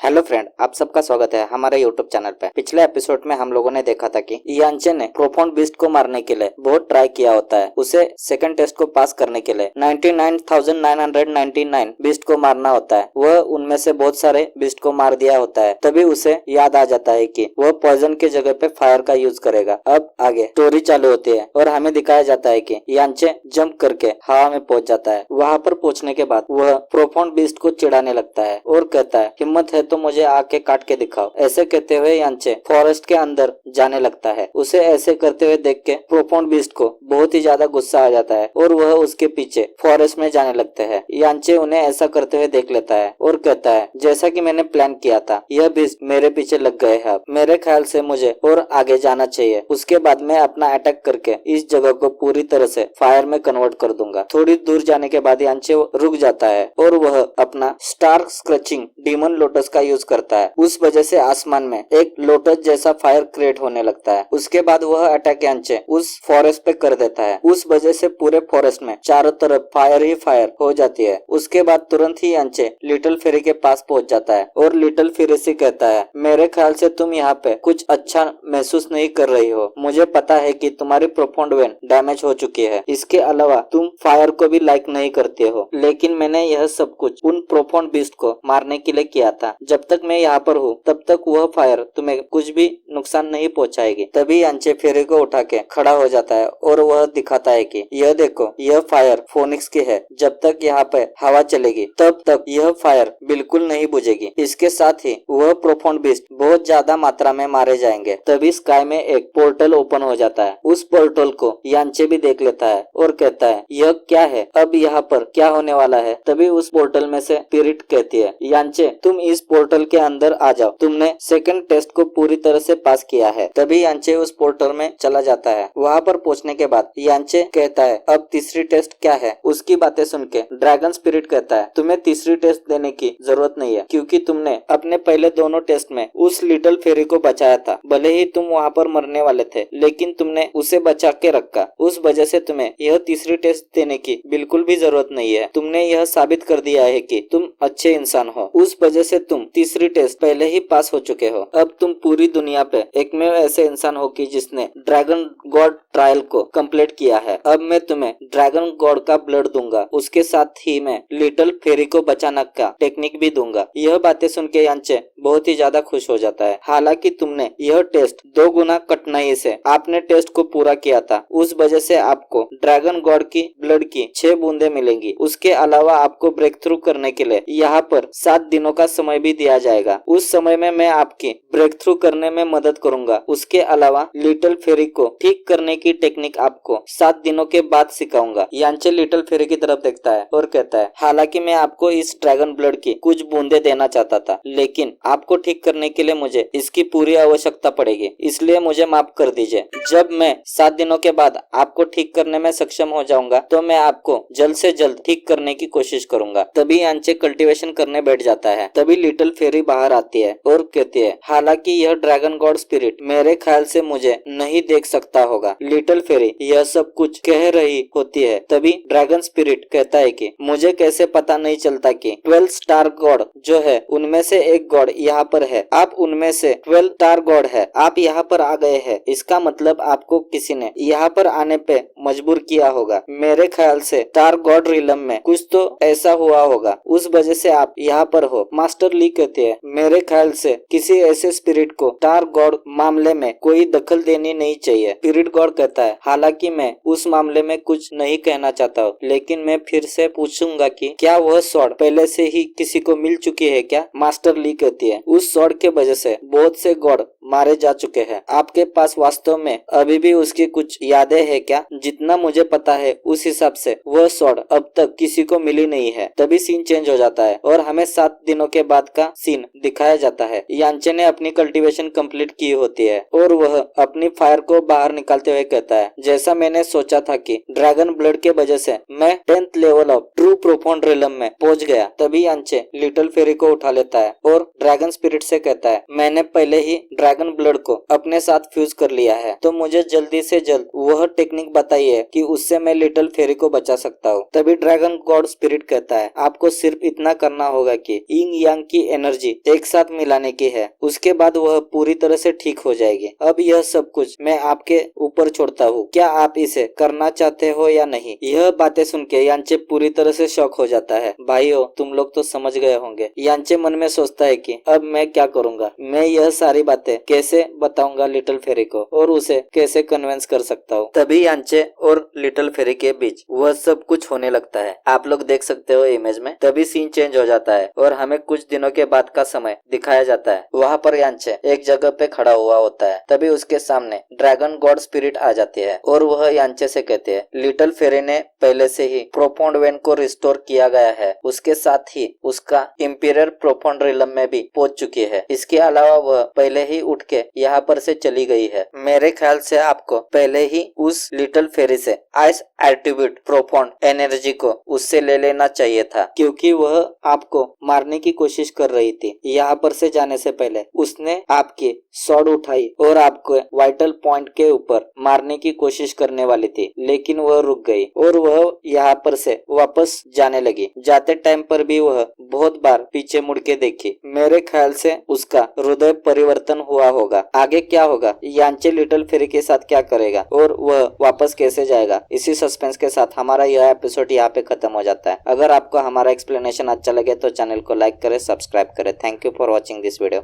Hello friend, आप सबका स्वागत है हमारे यूट्यूब चैनल पे। पिछले एपिसोड में हम लोगों ने देखा था कि यांचे ने प्रोफाउंड बीस्ट को मारने के लिए बहुत ट्राई किया होता है। उसे सेकंड टेस्ट को पास करने के लिए 99,999 बीस्ट को मारना होता है। वह उनमें से बहुत सारे बीस्ट को मार दिया होता है। तभी उसे याद आ जाता है कि वह पॉइजन के जगह पे फायर का यूज करेगा। अब आगे स्टोरी चालू होती है और हमें दिखाया जाता है कि यांचे जंप करके हवा में पहुंच जाता है। वहां पर पहुंचने के बाद वह प्रोफाउंड बीस्ट को चिढ़ाने लगता है और कहता है, हिम्मत है तो मुझे आके काट के दिखाओ। ऐसे कहते हुए यांचे फॉरेस्ट के अंदर जाने लगता है। उसे ऐसे करते हुए देख के प्रोफाउंड बीस्ट को बहुत ही ज्यादा गुस्सा आ जाता है और वह उसके पीछे फॉरेस्ट में जाने लगते हैं। यांचे उन्हें ऐसा करते हुए देख लेता है और कहता है, जैसा कि मैंने प्लान किया था, यह बीस्ट मेरे पीछे लग गए हैं। मेरे ख्याल से मुझे और आगे जाना चाहिए। उसके बाद मैं अपना अटैक करके इस जगह को पूरी तरह से फायर में कन्वर्ट कर दूंगा। थोड़ी दूर जाने के बाद यांचे रुक जाता है और वह अपना स्टार स्क्रचिंग डीमन लोटस का यूज करता है। उस वजह से आसमान में एक लोटस जैसा फायर क्रिएट होने लगता है। उसके बाद वह अटैक यांचे उस फॉरेस्ट पे कर देता है। उस वजह से पूरे फॉरेस्ट में चारों तरफ फायर ही फायर हो जाती है। उसके बाद तुरंत ही यांचे लिटिल फेरी के पास पहुंच जाता है और लिटिल फेरी से कहता है, मेरे ख्याल से तुम यहाँ पे कुछ अच्छा महसूस नहीं कर रही हो। मुझे पता है कि तुम्हारी प्रोफाउंड वेन डैमेज हो चुकी है। इसके अलावा तुम फायर को भी लाइक नहीं करते हो, लेकिन मैंने यह सब कुछ उन प्रोफाउंड बीस्ट को मारने के लिए किया था। जब तक मैं यहाँ पर हूँ तब तक वह फायर तुम्हें कुछ भी नुकसान नहीं पहुँचाएगी। तभी यांचे फेरी को उठा के खड़ा हो जाता है और वह दिखाता है कि यह देखो, यह फायर फोनिक्स की है। जब तक यहाँ पे हवा चलेगी तब तक यह फायर बिल्कुल नहीं बुझेगी। इसके साथ ही वह प्रोफाउंड बीस्ट बहुत ज्यादा मात्रा में मारे जाएंगे। तभी स्काई में एक पोर्टल ओपन हो जाता है। उस पोर्टल को यांचे भी देख लेता है और कहता है, यह क्या है, अब यहाँ पर क्या होने वाला है। तभी उस पोर्टल में से स्पिरिट कहती है, यांचे तुम इस पोर्टल के अंदर आ जाओ, तुमने सेकंड टेस्ट को पूरी तरह से पास किया है। तभी यांचे उस पोर्टल में चला जाता है। वहाँ पर पहुँचने के बाद यांचे कहता है, अब तीसरी टेस्ट क्या है। उसकी बातें सुन के ड्रैगन स्पिरिट कहता है, तुम्हें तीसरी टेस्ट देने की जरूरत नहीं है, क्योंकि तुमने अपने पहले दोनों टेस्ट में उस लिटिल फेरी को बचाया था। भले ही तुम वहाँ पर मरने वाले थे, लेकिन तुमने उसे बचा के रखा। उस वजह से तुम्हें यह तीसरी टेस्ट देने की बिल्कुल भी जरूरत नहीं है। तुमने यह साबित कर दिया है कि तुम अच्छे इंसान हो। उस वजह से तुम तीसरी टेस्ट पहले ही पास हो चुके हो। अब तुम पूरी दुनिया पे एकमेव ऐसे इंसान हो कि जिसने ड्रैगन गॉड ट्रायल को कंप्लीट किया है। अब मैं तुम्हें ड्रैगन गॉड का ब्लड दूंगा, उसके साथ ही मैं लिटिल फेरी को बचाने का टेक्निक भी दूंगा। यह बातें सुन के यांचे बहुत ही ज्यादा खुश हो जाता है। हालांकि तुमने यह टेस्ट 2 गुना कठिनाई से आपने टेस्ट को पूरा किया था, उस वजह से आपको ड्रैगन गॉड की ब्लड की 6 बूंदे मिलेंगी। उसके अलावा आपको ब्रेक थ्रू करने के लिए यहाँ पर 7 दिनों का समय भी दिया जाएगा। उस समय में मैं आपकी ब्रेक थ्रू करने में मदद करूंगा। उसके अलावा लिटिल फेरी को ठीक करने की टेक्निक आपको 7 दिनों के बाद सिखाऊंगा। यांचे लिटिल फेरी की तरफ देखता है और कहता है, हालांकि मैं आपको इस ड्रैगन ब्लड की कुछ बूंदे देना चाहता था, लेकिन आपको ठीक करने के लिए मुझे इसकी पूरी आवश्यकता पड़ेगी, इसलिए मुझे माफ कर दीजिए। जब मैं 7 दिनों के बाद आपको ठीक करने में सक्षम हो जाऊंगा तो मैं आपको जल्द से जल्द ठीक करने की कोशिश करूंगा। तभी यांचे कल्टीवेशन करने बैठ जाता है। तभी लिटिल फेरी बाहर आती है और कहती है, हालांकि यह ड्रैगन गॉड स्पिरिट मेरे ख्याल से मुझे नहीं देख सकता होगा। लिटिल फेरी यह सब कुछ कह रही होती है। तभी ड्रैगन स्पिरिट कहता है कि मुझे कैसे पता नहीं चलता कि 12 स्टार गॉड जो है उनमें से एक गॉड यहाँ पर है। आप उनमें से 12 स्टार गॉड है, आप यहाँ पर आ गए हैं। इसका मतलब आपको किसी ने यहाँ पर आने पे मजबूर किया होगा। मेरे ख्याल से स्टार गॉड रिलम में कुछ तो ऐसा हुआ होगा, उस वजह से आप यहाँ पर हो। मास्टर ली कहते हैं, मेरे ख्याल से किसी ऐसे स्पिरिट को स्टार गॉड मामले में कोई दखल देनी नहीं चाहिए। स्पिरिट गॉड कहता है, हालांकि मैं उस मामले में कुछ नहीं कहना चाहता हूँ, लेकिन मैं फिर से पूछूंगा कि क्या वह स्वॉर्ड पहले से ही किसी को मिल चुकी है क्या। मास्टर ली कहती है, उस स्वॉर्ड के वजह से बहुत से गॉड मारे जा चुके हैं। आपके पास वास्तव में अभी भी उसकी कुछ यादें हैं क्या। जितना मुझे पता है उस हिसाब से वह स्वॉर्ड अब तक किसी को मिली नहीं है। तभी सीन चेंज हो जाता है और हमें 7 दिनों के बाद का सीन दिखाया जाता है। यांचे ने अपनी कल्टीवेशन कंप्लीट की होती है और वह अपनी फायर को बाहर निकालते हुए कहता है, जैसा मैंने सोचा था कि ड्रैगन ब्लड के वजह से मैं 10th level of true profound realm में पहुंच गया। तभी यांचे लिटिल फेरी को उठा लेता है और ड्रैगन स्पिरिट से कहता है, मैंने पहले ही ड्रैगन ड्रैगन ब्लड को अपने साथ फ्यूज कर लिया है, तो मुझे जल्दी से जल्द वह टेक्निक बताइए कि उससे मैं लिटिल फेरी को बचा सकता हूँ। तभी ड्रैगन गॉड स्पिरिट कहता है, आपको सिर्फ इतना करना होगा कि यिंग यांग की एनर्जी एक साथ मिलाने की है, उसके बाद वह पूरी तरह से ठीक हो जाएगी। अब यह सब कुछ मैं आपके ऊपर छोड़ता हूँ, क्या आप इसे करना चाहते हो या नहीं? यह बातें सुन के यांचे पूरी तरह से शॉक हो जाता है। भाइयों, तुम लोग तो समझ गए होंगे। यांचे मन में सोचता है कि अब मैं क्या करूंगा, मैं यह सारी बातें कैसे बताऊंगा लिटिल फेरी को और उसे कैसे कन्विंस कर सकता हूँ। तभी यांचे और लिटिल फेरी के बीच वह सब कुछ होने लगता है। आप लोग देख सकते हो इमेज में। तभी सीन चेंज हो जाता है और हमें कुछ दिनों के बाद का समय दिखाया जाता है। वहाँ पर यांचे एक जगह पे खड़ा हुआ होता है। तभी उसके सामने ड्रैगन गॉड स्पिरिट आ जाती है और वह यांचे से कहते हैं, लिटिल फेरी ने पहले से ही प्रोफाउंड वेन को रिस्टोर किया गया है, उसके साथ ही उसका इंपीरियर प्रोफाउंड रिलम में भी पहुंच चुकी है। इसके अलावा वह पहले ही उठ के यहाँ पर से चली गई है। मेरे ख्याल से आपको पहले ही उस लिटिल फेरी से आइस एट्रीब्यूट प्रोफाउंड एनर्जी को उससे ले लेना चाहिए था, क्योंकि वह आपको मारने की कोशिश कर रही थी। यहाँ पर से जाने से पहले उसने आपकी सॉर्ड उठाई और आपको वाइटल पॉइंट के ऊपर मारने की कोशिश करने वाली थी, लेकिन वह रुक गई और वह यहाँ पर से वापस जाने लगी। जाते टाइम पर भी वह बहुत बार पीछे मुड़ के देखी। मेरे ख्याल से उसका हृदय परिवर्तन हुआ होगा। आगे क्या होगा, यांचे लिटिल फेरी के साथ क्या करेगा और वह वापस कैसे जाएगा, इसी सस्पेंस के साथ हमारा यह एपिसोड यहाँ पे खत्म हो जाता है। अगर आपको हमारा एक्सप्लेनेशन अच्छा लगे तो चैनल को लाइक करें, सब्सक्राइब करें। Thank you for watching this video.